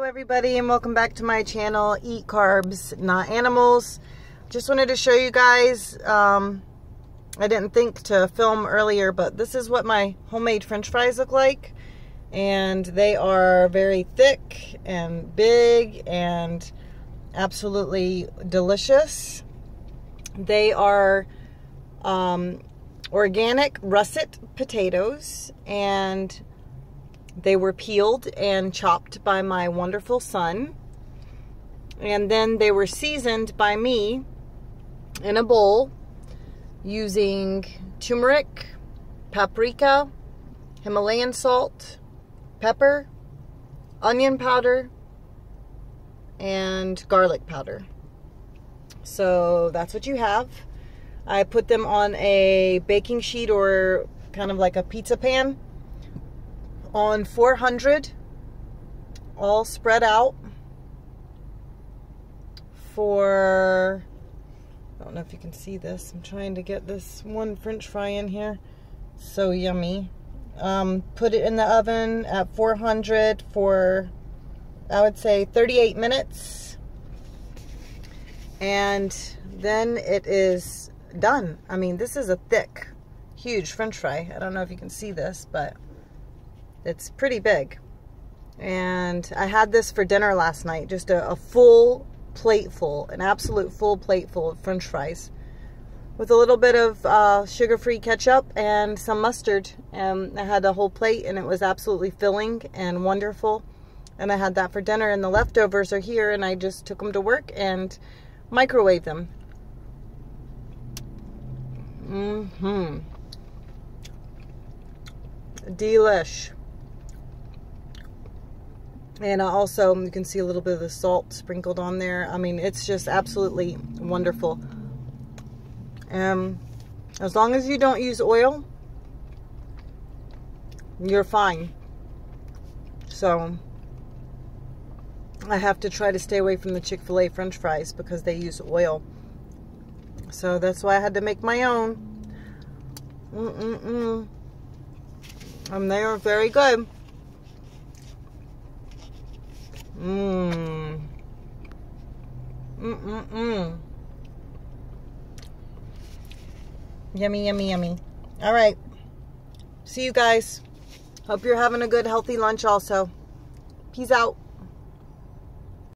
Hello everybody and welcome back to my channel, Eat Carbs Not Animals. Just wanted to show you guys, I didn't think to film earlier, but this is what my homemade french fries look like. And they are very thick and big and absolutely delicious. They are organic russet potatoes, and they were peeled and chopped by my wonderful son. And then they were seasoned by me in a bowl using turmeric, paprika, Himalayan salt, pepper, onion powder, and garlic powder. So that's what you have. I put them on a baking sheet or kind of like a pizza pan on 400, all spread out for, I don't know if you can see this. I'm trying to get this one french fry in here. So yummy. Put it in the oven at 400 for, I would say, 38 minutes. And then it is done. I mean, this is a thick, huge french fry. I don't know if you can see this, but it's pretty big. And I had this for dinner last night. Just a full plateful, an absolute full plateful of french fries with a little bit of sugar-free ketchup and some mustard. And I had a whole plate, and it was absolutely filling and wonderful. And I had that for dinner, and the leftovers are here, and I just took them to work and microwaved them. Delish. And also, you can see a little bit of the salt sprinkled on there. I mean, it's just absolutely wonderful. As long as you don't use oil, you're fine. So, I have to try to stay away from the Chick-fil-A french fries because they use oil. So, that's why I had to make my own. And they are very good. Yummy, yummy, yummy. All right. See you guys. Hope you're having a good, healthy lunch also. Peace out.